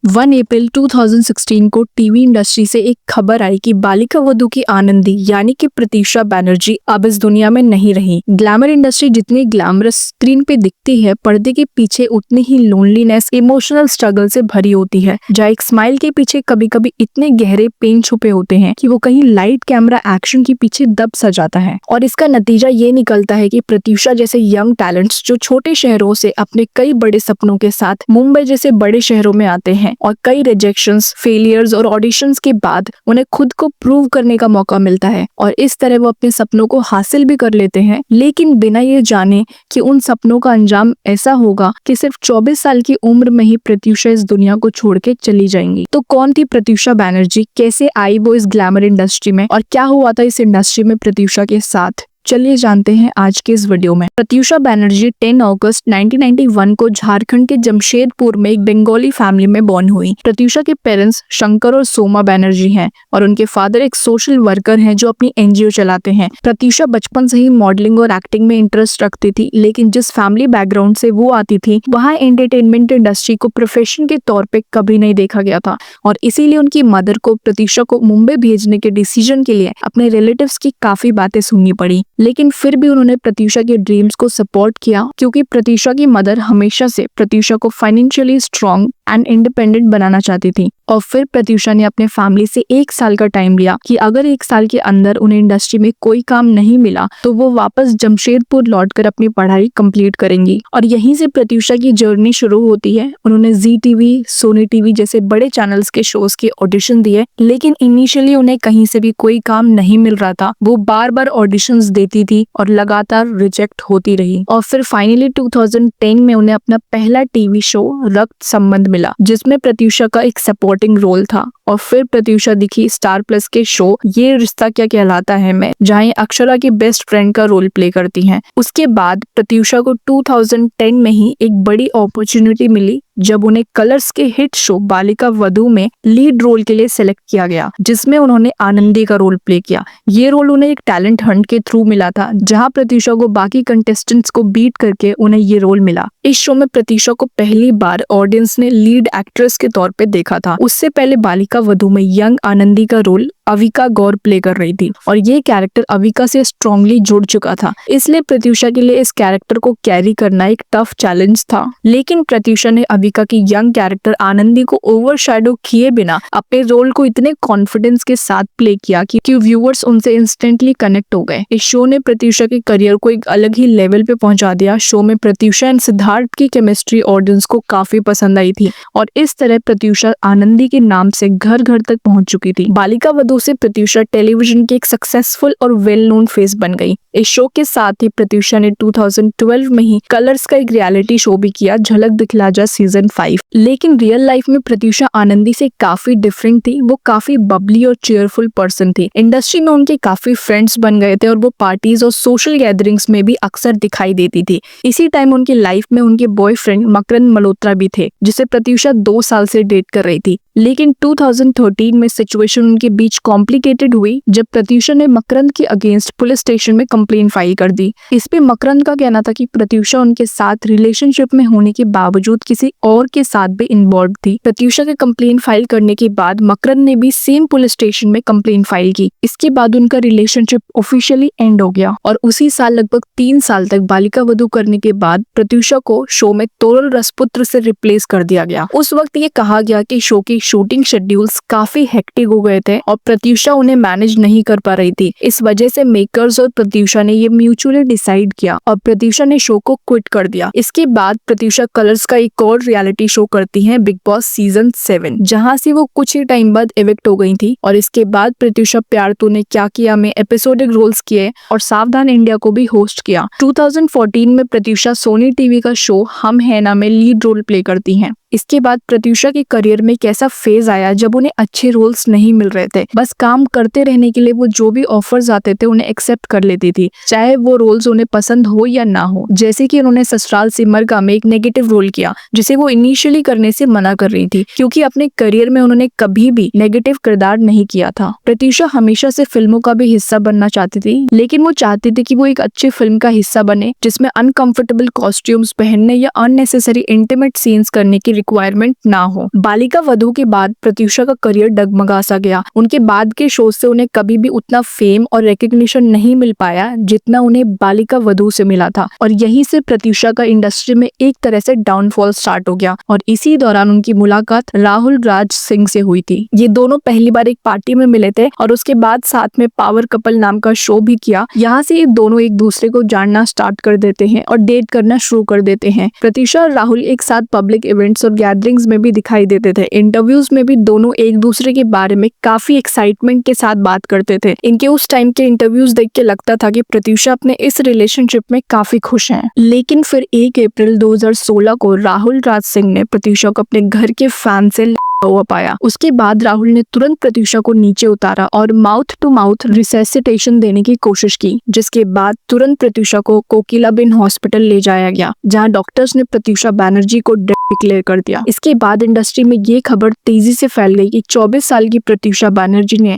1 अप्रैल 2016 को TV industry से एक खबर आई कि बालिका वधू की आनंदी यानी कि प्रतीक्षा बनर्जी अब इस दुनिया में नहीं रही। ग्लैमर इंडस्ट्री जितनी ग्लैमरस स्क्रीन पे दिखती है, पर्दे के पीछे उतनी ही लोनलीनेस, इमोशनल स्ट्रगल से भरी होती है। जहाँ एक स्माइल के पीछे कभी कभी इतने गहरे पेन छुपे होते हैं कि वो कहीं लाइट कैमरा एक्शन के पीछे दब सा जाता है। और इसका नतीजा ये निकलता है कि प्रतीक्षा जैसे यंग टैलेंट्स जो छोटे शहरों से अपने कई बड़े सपनों के साथ मुंबई जैसे बड़े शहरों में आते हैं और कई रिजेक्शंस, फेलियर्स और ऑडिशंस के बाद उन्हें खुद को प्रूव करने का मौका मिलता है और इस तरह वो अपने सपनों को हासिल भी कर लेते हैं, लेकिन बिना ये जाने कि उन सपनों का अंजाम ऐसा होगा कि सिर्फ 24 साल की उम्र में ही प्रत्यूषा इस दुनिया को छोड़ के चली जाएंगी। तो कौन थी प्रत्यूषा बनर्जी, कैसे आई वो इस ग्लैमर इंडस्ट्री में और क्या हुआ था इस इंडस्ट्री में प्रत्यूषा के साथ, चलिए जानते हैं आज के इस वीडियो में। प्रत्यूषा बनर्जी 10 अगस्त 1991 को झारखंड के जमशेदपुर में एक बंगाली फैमिली में बॉर्न हुई। प्रत्यूषा के पेरेंट्स शंकर और सोमा बनर्जी हैं और उनके फादर एक सोशल वर्कर हैं जो अपनी एनजीओ चलाते हैं। प्रत्यूषा बचपन से ही मॉडलिंग और एक्टिंग में इंटरेस्ट रखती थी, लेकिन जिस फैमिली बैकग्राउंड से वो आती थी वहाँ एंटरटेनमेंट इंडस्ट्री को प्रोफेशन के तौर पे कभी नहीं देखा गया था और इसीलिए उनकी मदर को प्रत्यूषा को मुंबई भेजने के डिसीजन के लिए अपने रिलेटिव्स की काफी बातें सुननी पड़ी, लेकिन फिर भी उन्होंने प्रत्यूषा के ड्रीम्स को सपोर्ट किया क्योंकि प्रत्यूषा की मदर हमेशा से प्रत्यूषा को फाइनेंशियली स्ट्रांग एंड इंडिपेंडेंट बनाना चाहती थी। और फिर प्रत्यूषा ने अपने फैमिली से 1 साल का टाइम लिया कि अगर 1 साल के अंदर उन्हें इंडस्ट्री में कोई काम नहीं मिला तो वो वापस जमशेदपुर लौटकर अपनी पढ़ाई कंप्लीट करेंगी और यहीं से प्रत्यूषा की जर्नी शुरू होती है। उन्होंने जी टीवी, सोनी टीवी जैसे बड़े चैनल्स के शोज के ऑडिशन दिए, लेकिन इनिशियली उन्हें कहीं से भी कोई काम नहीं मिल रहा था। वो बार बार ऑडिशंस देती थी और लगातार रिजेक्ट होती रही और फिर फाइनली 2010 में उन्हें अपना पहला टीवी शो रक्त संबंध मिला जिसमें प्रत्यूषा का एक सपोर्टिंग रोल था। और फिर प्रत्यूषा दिखी स्टार प्लस के शो ये रिश्ता क्या कहलाता है में, जहाँ ये अक्षरा की बेस्ट फ्रेंड का रोल प्ले करती हैं। उसके बाद प्रत्यूषा को 2010 में ही एक बड़ी अपॉर्चुनिटी मिली जब उन्हें कलर्स के हिट शो बालिका वधू में लीड रोल के लिए सिलेक्ट किया गया, जिसमें उन्होंने आनंदी का रोल प्ले किया। ये रोल उन्हें एक टैलेंट हंट के थ्रू मिला था, जहां प्रत्यूषा को बाकी कंटेस्टेंट्स को बीट करके उन्हें ये रोल मिला। इस शो में प्रत्यूषा को पहली बार ऑडियंस ने लीड एक्ट्रेस के तौर पे देखा था। उससे पहले बालिका वधू में यंग आनंदी का रोल अविका गौर प्ले कर रही थी और ये कैरेक्टर अविका से स्ट्रांगली जुड़ चुका था, इसलिए प्रत्यूषा के लिए इस कैरेक्टर को कैरी करना एक टफ चैलेंज था। लेकिन प्रत्यूषा ने अविका की यंग कैरेक्टर आनंदी को ओवरशैडो किए बिना अपने रोल को इतने कॉन्फिडेंस के साथ प्ले किया कि व्यूअर्स उनसे इंस्टेंटली कनेक्ट हो गए। इस शो ने प्रत्यूषा के करियर को एक अलग ही लेवल पे पहुंचा दिया। शो में प्रत्यूषा एंड सिद्धार्थ की केमिस्ट्री ऑडियंस को काफी पसंद आई थी और इस तरह प्रत्यूषा आनंदी के नाम से घर घर तक पहुंच चुकी थी। बालिका वधू से प्रत्यूषा टेलीविजन की एक सक्सेसफुल और वेल नोन फेस बन गई। इस शो के साथ ही प्रत्यूषा ने 2012 में ही कलर्स का एक रियलिटी शो भी किया, झलक दिखला जा सीजन 5। लेकिन रियल लाइफ में प्रत्यूषा आनंदी से काफी डिफरेंट थी। वो काफी बबली और चेयरफुल पर्सन थी। इंडस्ट्री में उनके काफी फ्रेंड्स बन गए थे और वो पार्टीज और सोशल गैदरिंग्स में भी अक्सर दिखाई देती थी। इसी टाइम उनकी लाइफ में उनके बॉयफ्रेंड मकरंद मल्होत्रा भी थे, जिसे प्रत्यूषा 2 साल से डेट कर रही थी। लेकिन 2013 में सिचुएशन उनके बीच कॉम्प्लिकेटेड हुई जब प्रत्यूषा ने मकरंद के अगेंस्ट पुलिस स्टेशन में कंप्लेंट फाइल कर दी। इस पे मकरंद का कहना था कि प्रत्यूषा उनके साथ रिलेशनशिप में होने के बावजूद किसी और के साथ भी इन्वॉल्व थी। प्रत्यूषा के कंप्लेंट फाइल करने के बाद मकरंद ने भी सेम पुलिस स्टेशन में कंप्लेंट फाइल की। इसके बाद उनका रिलेशनशिप ऑफिशियली एंड हो गया और उसी साल लगभग 3 साल तक बालिका वधू करने के बाद प्रत्यूषा को शो में तोरल रसपुत्र से रिप्लेस कर दिया गया। उस वक्त ये कहा गया कि शो की शूटिंग शेड्यूल्स काफी हेक्टिक हो गए थे और प्रत्यूषा उन्हें मैनेज नहीं कर पा रही थी। इस वजह से मेकर्स और प्रत्यूषा ने ये म्यूचुअली डिसाइड किया और प्रत्यूषा ने शो को क्विट कर दिया। इसके बाद प्रत्यूषा कलर्स का एक और रियलिटी शो करती हैं, बिग बॉस सीजन 7, जहां से वो कुछ ही टाइम बाद इविक्ट हो गई थी। और इसके बाद प्रत्यूषा प्यार तूने क्या किया में एपिसोडिक रोल्स किए और सावधान इंडिया को भी होस्ट किया। 2014 में प्रत्यूषा सोनी टीवी का शो हम है ना में लीड रोल प्ले करती हैं। इसके बाद प्रत्यूषा के करियर में एक ऐसा फेज आया जब उन्हें अच्छे रोल्स नहीं मिल रहे थे। बस काम करते रहने के लिए वो जो भी ऑफर्स आते थे उन्हें एक्सेप्ट कर लेती थी, चाहे वो रोल्स उन्हें पसंद हो या ना हो। जैसे कि उन्होंने ससुराल सिमरका में एक नेगेटिव रोल किया जिसे वो इनिशियली करने से मना कर रही थी, क्योंकि अपने करियर में उन्होंने कभी भी नेगेटिव किरदार नहीं किया था। प्रत्यूषा हमेशा से फिल्मों का भी हिस्सा बनना चाहती थी, लेकिन वो चाहती थी कि वो एक अच्छी फिल्म का हिस्सा बने जिसमें अनकंफर्टेबल कॉस्ट्यूम्स पहनने या अननेसेसरी इंटीमेट सीन्स करने की रिक्वायरमेंट ना हो। बालिका वधू के बाद प्रत्यूषा का करियर डगमगा सा गया। उनके बाद के शो से उन्हें कभी भी उतना फेम और रिकग्निशन नहीं मिल पाया जितना उन्हें बालिका वधू से मिला था, और यहीं से प्रत्यूषा का इंडस्ट्री में एक तरह से डाउनफॉल स्टार्ट हो गया। और इसी दौरान उनकी मुलाकात राहुल राज सिंह से हुई थी। ये दोनों पहली बार एक पार्टी में मिले थे और उसके बाद साथ में पावर कपल नाम का शो भी किया। यहाँ से ये दोनों एक दूसरे को जानना स्टार्ट कर देते हैं और डेट करना शुरू कर देते हैं। प्रत्यूषा और राहुल एक साथ पब्लिक इवेंट्स और गैदरिंग्स में भी दिखाई देते थे। इंटरव्यूज में भी दोनों एक दूसरे के बारे में काफी एक्साइटमेंट के साथ बात करते थे। इनके उस टाइम के इंटरव्यूज देख के लगता था कि प्रत्यूषा अपने इस रिलेशनशिप में काफी खुश हैं। लेकिन फिर 1 अप्रैल 2016 को राहुल राज सिंह ने प्रत्यूषा को अपने घर के फैन से हुआ पाया। उसके बाद राहुल ने तुरंत प्रत्यूषा को नीचे उतारा और माउथ टू माउथ रिसेसिटेशन देने की कोशिश की, जिसके बाद तुरंत प्रत्यूषा को कोकिलाबेन हॉस्पिटल ले जाया गया, जहां डॉक्टर्स ने प्रत्यूषा बैनर्जी को डेड डिक्लेयर कर दिया। इसके बाद इंडस्ट्री में ये खबर तेजी से फैल गई कि 24 साल की प्रत्यूषा बैनर्जी ने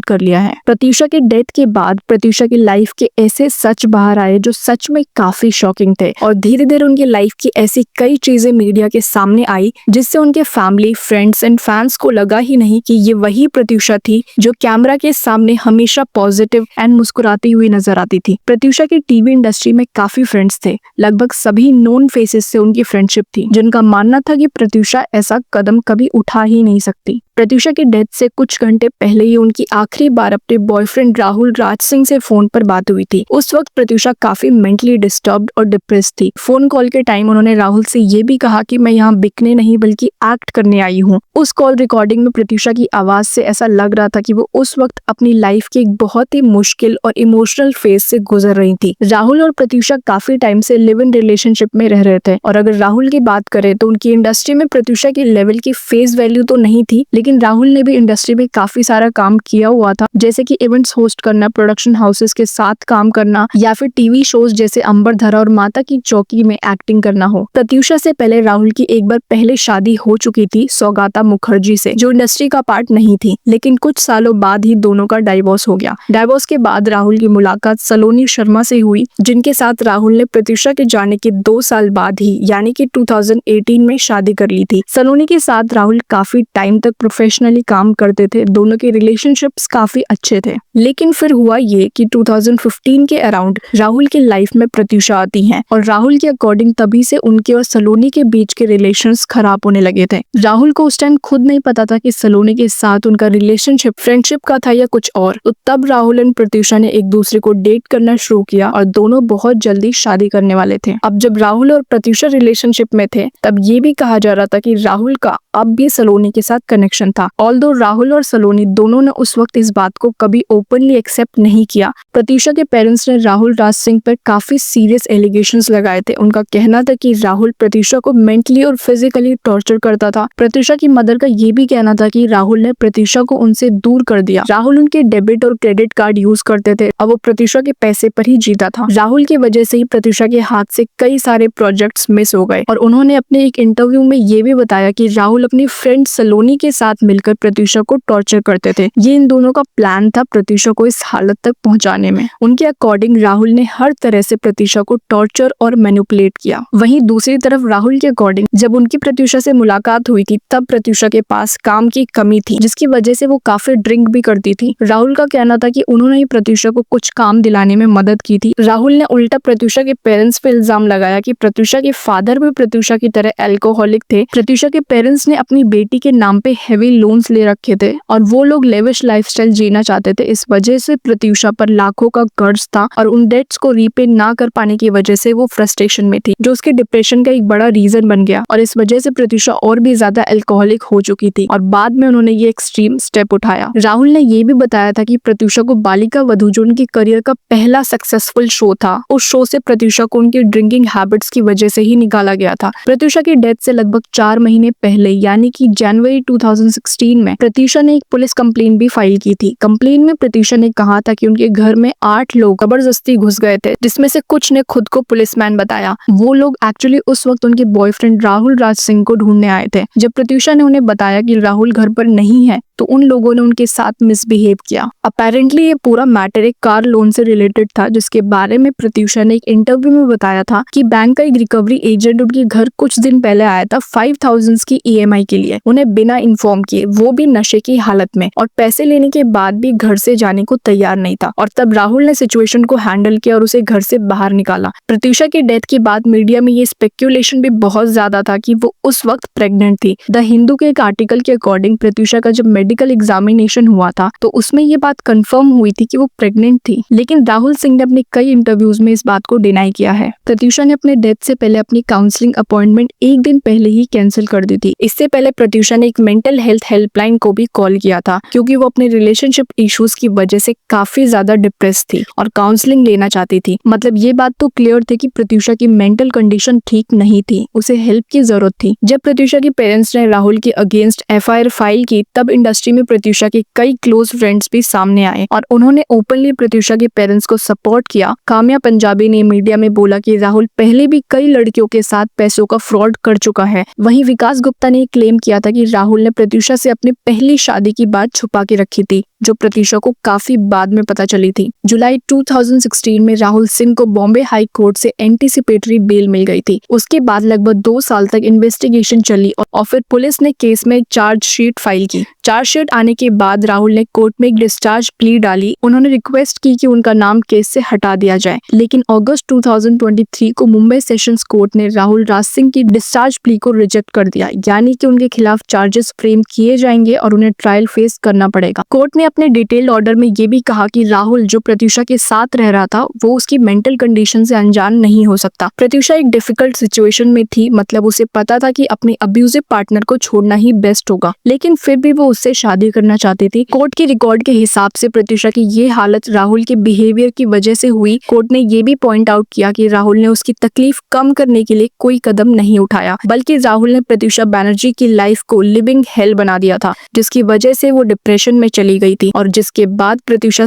कर लिया है। प्रत्यूषा के डेथ के बाद प्रत्यूषा की लाइफ के ऐसे सच बाहर आए जो सच में काफी शॉकिंग थे, और धीरे धीरे उनकी लाइफ की ऐसी कई चीजें मीडिया के सामने आई जिससे उनके फैमिली, फ्रेंड्स एंड फैंस को लगा ही नहीं कि ये वही प्रत्यूषा थी जो कैमरा के सामने हमेशा पॉजिटिव एंड मुस्कुराती हुई नजर आती थी। प्रत्यूषा की टीवी इंडस्ट्री में काफी फ्रेंड्स थे। लगभग सभी नोन फेसेस से उनकी फ्रेंडशिप थी, जिनका मानना था कि प्रत्यूषा ऐसा कदम कभी उठा ही नहीं सकती। प्रत्यूषा की डेथ से कुछ घंटे पहले ही उनकी आखिरी बार अपने बॉयफ्रेंड राहुल राज सिंह से फोन पर बात हुई थी। उस वक्त प्रत्यूषा काफी मेंटली डिस्टर्ब्ड और डिप्रेस थी। फोन कॉल के टाइम उन्होंने राहुल से ये भी कहा कि मैं यहाँ बिकने नहीं बल्कि एक्ट करने आई हूँ। उस कॉल रिकॉर्डिंग में प्रत्यूषा की आवाज से ऐसा लग रहा था कि वो उस वक्त अपनी लाइफ की एक बहुत ही मुश्किल और इमोशनल फेज से गुजर रही थी। राहुल और प्रत्यूषा काफी टाइम से लिव इन रिलेशनशिप में रह रहे थे, और अगर राहुल की बात करें तो उनकी इंडस्ट्री में प्रत्यूषा की लेवल की फेस वैल्यू तो नहीं थी, लेकिन राहुल ने भी इंडस्ट्री में काफी सारा काम किया हुआ था, जैसे कि इवेंट्स होस्ट करना, प्रोडक्शन हाउसेस के साथ काम करना, या फिर टीवी शोज जैसे अंबरधरा और माता की चौकी में एक्टिंग करना हो। प्रत्यूषा से पहले राहुल की एक बार पहले शादी हो चुकी थी सौगाता मुखर्जी से, जो इंडस्ट्री का पार्ट नहीं थी, लेकिन कुछ सालों बाद ही दोनों का डाइवोर्स हो गया। डाइवोर्स के बाद राहुल की मुलाकात सलोनी शर्मा से हुई, जिनके साथ राहुल ने प्रत्यूषा के जाने के 2 साल बाद ही यानी कि 2018 में शादी कर ली थी। सलोनी के साथ राहुल काफी टाइम तक प्रोफेशनली काम करते थे। दोनों के रिलेशनशिप्स काफी अच्छे थे, लेकिन फिर हुआ ये कि 2015 के अराउंड राहुल के लाइफ में प्रत्यूषा आती हैं, और राहुल के अकॉर्डिंग तभी से उनके और सलोनी के बीच के रिलेशंस खराब होने लगे थे। राहुल को उस टाइम खुद नहीं पता था कि सलोनी के साथ उनका रिलेशनशिप फ्रेंडशिप का था या कुछ और। तो तब राहुल एंड प्रत्यूषा ने एक दूसरे को डेट करना शुरू किया और दोनों बहुत जल्दी शादी करने वाले थे। अब जब राहुल और प्रत्यूषा रिलेशनशिप में थे तब ये भी कहा जा रहा था कि राहुल का अब भी सलोनी के साथ कनेक्शन था। ऑल्दो राहुल और सलोनी दोनों ने उस वक्त इस बात को कभी ओपनली एक्सेप्ट नहीं किया। प्रत्यूषा के पेरेंट्स ने राहुल राज सिंह पर काफी सीरियस एलिगेशंस लगाए थे। उनका कहना था कि राहुल प्रत्यूषा को मेंटली और फिजिकली टॉर्चर करता था। प्रत्यूषा की मदर का ये भी कहना था कि राहुल ने प्रत्यूषा को उनसे दूर कर दिया। राहुल उनके डेबिट और क्रेडिट कार्ड यूज करते थे और वो प्रत्यूषा के पैसे पर ही जीता था। राहुल की वजह से ही प्रत्यूषा के हाथ से कई सारे प्रोजेक्ट्स मिस हो गए, और उन्होंने अपने एक इंटरव्यू में ये भी बताया कि राहुल अपनी फ्रेंड सलोनी के साथ मिलकर प्रत्यूषा को टॉर्चर करते थे। ये इन दोनों का प्लान था प्रत्यूषा को इस हालत तक पहुंचाने में। उनके अकॉर्डिंग राहुल ने हर तरह से प्रत्यूषा को टॉर्चर और मैनिपुलेट किया। वहीं दूसरी तरफ राहुल के अकॉर्डिंग जब उनकी प्रत्यूषा से मुलाकात हुई थी तब प्रत्यूषा के पास काम की कमी थी, जिसकी वजह से वो काफी ड्रिंक भी करती थी। राहुल का कहना था कि उन्होंने ही प्रत्यूषा को कुछ काम दिलाने में मदद की थी। राहुल ने उल्टा प्रत्यूषा के पेरेंट्स पे इल्जाम लगाया कि प्रत्यूषा के फादर भी प्रत्यूषा की तरह अल्कोहलिक थे। प्रत्यूषा के पेरेंट्स ने अपनी बेटी के नाम पे हेवी लोन्स ले रखे थे और वो लोग लेविश लाइफस्टाइल जीना चाहते थे। इस वजह से प्रत्यूषा पर लाखों का कर्ज था और उन डेट्स को रीपे ना कर पाने की वजह से वो फ्रस्ट्रेशन में थी, जो उसके डिप्रेशन का एक बड़ा रीजन बन गया, और इस वजह से प्रत्यूषा और भी ज्यादा अल्कोहलिक हो चुकी थी और बाद में उन्होंने ये एक्सट्रीम स्टेप उठाया। राहुल ने ये भी बताया था कि प्रत्यूषा को बालिका वधू, जो उनकी करियर का पहला सक्सेसफुल शो था, उस शो से प्रत्यूषा को उनकी ड्रिंकिंग हैबिट्स की वजह से ही निकाला गया था। प्रत्यूषा की डेथ से लगभग 4 महीने पहले यानी कि जनवरी 2016 में प्रत्यूषा ने एक पुलिस कंप्लेंट भी फाइल की थी। कंप्लेंट में प्रत्यूषा ने कहा था कि उनके घर में 8 लोग जबरदस्ती घुस गए थे, जिसमें से कुछ ने खुद को पुलिसमैन बताया। वो लोग एक्चुअली उस वक्त उनके बॉयफ्रेंड राहुल राज सिंह को ढूंढने आए थे। जब प्रत्यूषा ने उन्हें बताया कि राहुल घर पर नहीं है तो उन लोगों ने उनके साथ मिसबिहेव किया। अपेरेंटली ये पूरा मैटर एक कार लोन से रिलेटेड था, जिसके बारे में प्रत्यूषा ने एक इंटरव्यू में बताया था कि बैंक का एक रिकवरी एजेंट उनके घर कुछ दिन पहले आया था 5000 की EMI के लिए, उन्हें बिना इन्फॉर्म किए, वो भी नशे की हालत में, और पैसे लेने के बाद भी घर से जाने को तैयार नहीं था। और तब राहुल ने सिचुएशन को हैंडल किया और उसे घर से बाहर निकाला। प्रत्यूषा की डेथ के बाद मीडिया में ये स्पेक्यूलेशन भी बहुत ज्यादा था कि वो उस वक्त प्रेग्नेंट थी। द हिंदू के एक आर्टिकल के अकॉर्डिंग प्रत्यूषा का जब मेडिकल एग्जामिनेशन हुआ था तो उसमें ये बात कंफर्म हुई थी कि वो प्रेग्नेंट थी, लेकिन राहुल सिंह ने अपने कई इंटरव्यूज में इस बात को डिनाई किया है। प्रत्यूषा ने अपने डेथ से पहले अपनी काउंसलिंग अपॉइंटमेंट एक दिन पहले ही कैंसिल कर दी थी। इससे पहले प्रत्यूषा ने एक मेंटल हेल्थ हेल्पलाइन को भी कॉल किया था, क्योंकि वो अपने रिलेशनशिप इश्यूज की वजह से काफी ज्यादा डिप्रेस थी और काउंसलिंग लेना चाहती थी। मतलब ये बात तो क्लियर थी कि प्रत्यूषा की मेंटल कंडीशन ठीक नहीं थी, उसे हेल्प की जरूरत थी। जब प्रत्यूषा के पेरेंट्स ने राहुल के अगेंस्ट FIR फाइल की, तब इंडस्ट्री में प्रत्यूषा के कई क्लोज फ्रेंड्स भी सामने आए और उन्होंने ओपनली प्रत्यूषा के पेरेंट्स को सपोर्ट किया। काम्या पंजाबी ने मीडिया में बोला कि राहुल पहले भी कई लड़कियों के साथ पैसों का फ्रॉड कर चुका है। वहीं विकास गुप्ता ने क्लेम किया था कि राहुल ने प्रत्यूषा से अपनी पहली शादी की बात छुपा के रखी थी, जो प्रत्यूषा को काफी बाद में पता चली थी। जुलाई 2016 में राहुल सिंह को बॉम्बे हाई कोर्ट से एंटीसिपेटरी बेल मिल गई थी। उसके बाद लगभग 2 साल तक इन्वेस्टिगेशन चली और फिर पुलिस ने केस में चार्जशीट फाइल की। चार्जशीट आने के बाद राहुल ने कोर्ट में एक डिस्चार्ज प्ली डाली। उन्होंने रिक्वेस्ट की कि उनका नाम केस से हटा दिया जाए, लेकिन अगस्त 2023 को मुंबई सेशंस कोर्ट ने राहुल राज सिंह की डिस्चार्ज प्ली को रिजेक्ट कर दिया, यानी कि उनके खिलाफ चार्जेस फ्रेम किए जाएंगे और उन्हें ट्रायल फेस करना पड़ेगा। कोर्ट ने अपने डिटेल्ड ऑर्डर में ये भी कहा कि राहुल जो प्रत्यूषा के साथ रह रहा था वो उसकी मेंटल कंडीशन से अनजान नहीं हो सकता। प्रत्यूषा एक डिफिकल्ट सिचुएशन में थी, मतलब उसे पता था कि अपने अब्यूजिव पार्टनर को छोड़ना ही बेस्ट होगा, लेकिन फिर भी वो उससे शादी करना चाहती थी। कोर्ट के रिकॉर्ड के हिसाब से प्रत्यूषा की ये हालत राहुल के बिहेवियर की वजह से हुई। कोर्ट ने ये भी पॉइंट आउट किया कि राहुल ने उसकी तकलीफ कम करने के लिए कोई कदम नहीं उठाया, बल्कि राहुल ने प्रत्यूषा बैनर्जी की लाइफ को लिविंग हेल बना दिया था, जिसकी वजह से वो डिप्रेशन में चली गई थी और जिसके बाद प्रत्यूषा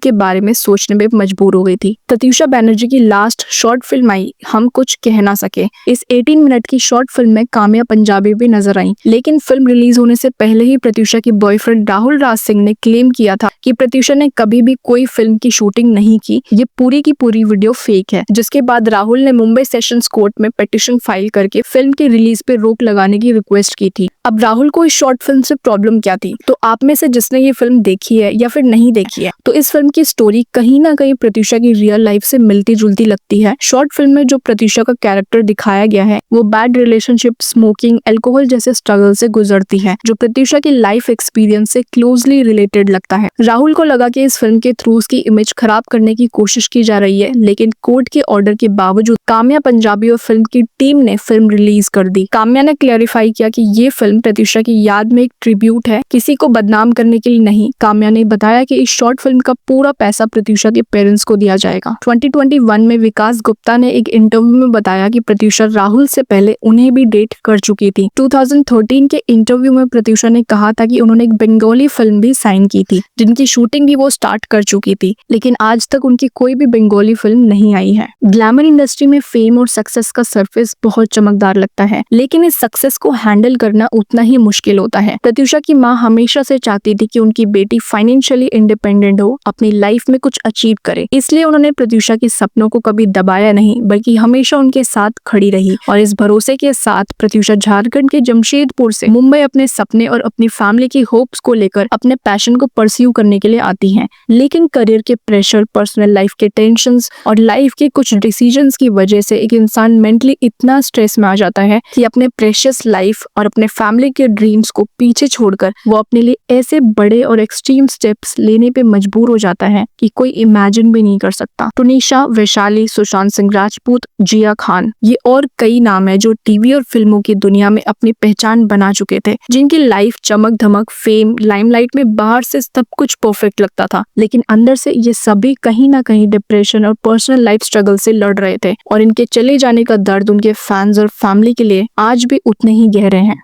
के बारे में सोचने में मजबूर हो गई थी। प्रत्यूषा बैनर्जी की लास्ट शॉर्ट फिल्म आई हम कुछ कह ना सके। इस 18 मिनट की शॉर्ट फिल्म में काम्या पंजाबी भी नजर आई, लेकिन फिल्म रिलीज होने से पहले ही प्रत्यूषा के बॉयफ्रेंड राहुल राज सिंह ने क्लेम किया था कि प्रत्यूषा ने कभी भी कोई फिल्म की शूटिंग नहीं की, ये पूरी की पूरी वीडियो फेक है। जिसके बाद राहुल ने मुंबई सेशंस कोर्ट में पिटीशन फाइल करके फिल्म के रिलीज पे रोक लगाने की रिक्वेस्ट की थी। अब राहुल को इस शॉर्ट फिल्म से प्रॉब्लम क्या थी? तो आप में से जिसने ये फिल्म देखी है या फिर नहीं देखी है, तो इस फिल्म की स्टोरी कहीं ना कहीं प्रत्यूषा की रियल लाइफ से मिलती जुलती लगती है। शॉर्ट फिल्म में जो प्रत्यूषा का कैरेक्टर दिखाया गया है वो बैड रिलेशनशिप, स्मोकिंग, अल्कोहल जैसे स्ट्रगल से गुजरती है, जो प्रत्यूषा की लाइफ एक्सपीरियंस से क्लोजली रिलेटेड लगता है। राहुल को लगा कि इस फिल्म के थ्रू उसकी इमेज खराब करने की कोशिश की जा रही है, लेकिन कोर्ट के ऑर्डर के बावजूद काम्या पंजाबी और फिल्म की टीम ने फिल्म रिलीज कर दी। काम्या ने क्लैरिफाई किया कि ये फिल्म प्रत्यूषा की याद में एक ट्रिब्यूट है, किसी को बदनाम करने के लिए नहीं। काम्या ने बताया कि इस शॉर्ट फिल्म का पूरा पैसा प्रत्यूषा के पेरेंट्स को दिया जाएगा। 2021 में विकास गुप्ता ने एक इंटरव्यू में बताया कि प्रत्यूषा राहुल से पहले उन्हें भी डेट कर चुकी थी। 2013 के इंटरव्यू में प्रत्यूषा ने कहा था कि उन्होंने एक बंगाली फिल्म भी साइन की थी, जिनकी शूटिंग भी वो स्टार्ट कर चुकी थी, लेकिन आज तक उनकी कोई भी बंगाली फिल्म नहीं आई है। ग्लैमर इंडस्ट्री में फेम और सक्सेस का सरफेस बहुत चमकदार लगता है, लेकिन इस सक्सेस को हैंडल करना उतना ही मुश्किल होता है। प्रत्यूषा की माँ हमेशा से चाहती थी कि उनकी बेटी फाइनेंशियली इंडिपेंडेंट हो, अपनी लाइफ में कुछ अचीव करे, इसलिए उन्होंने प्रत्यूषा के सपनों को कभी दबाया नहीं, बल्कि हमेशा उनके साथ खड़ी रही। और इस भरोसे के साथ प्रत्यूषा झारखंड के जमशेदपुर से मुंबई अपने सपने और अपनी फैमिली की होप्स को लेकर अपने पैशन को परस्यू करने के लिए आती हैं। लेकिन करियर के प्रेशर, पर्सनल लाइफ के टेंशंस और लाइफ के कुछ डिसीजंस की वजह से एक इंसान मेंटली इतना स्ट्रेस में आ जाता है कि अपने प्रेशियस लाइफ और अपने फैमिली के ड्रीम्स को पीछे छोड़कर वो अपने लिए ऐसे बड़े और एक्सट्रीम स्टेप्स लेने पे मजबूर हो जाता है कि कोई इमेजिन भी नहीं कर सकता। टुनीशा, वैशाली, सुशांत सिंह राजपूत, जिया खान, ये और कई नाम है जो टीवी और फिल्मों की दुनिया में अपनी पहचान बना चुके थे, जिनकी लाइफ चमक धमक, फेम, लाइमलाइट में बाहर से सब कुछ परफेक्ट लगता था, लेकिन अंदर से ये सभी कहीं ना कहीं डिप्रेशन और पर्सनल लाइफ स्ट्रगल से लड़ रहे थे और इनके चले जाने का दर्द उनके फैंस और फैमिली के लिए आज भी उतने ही गहरे हैं।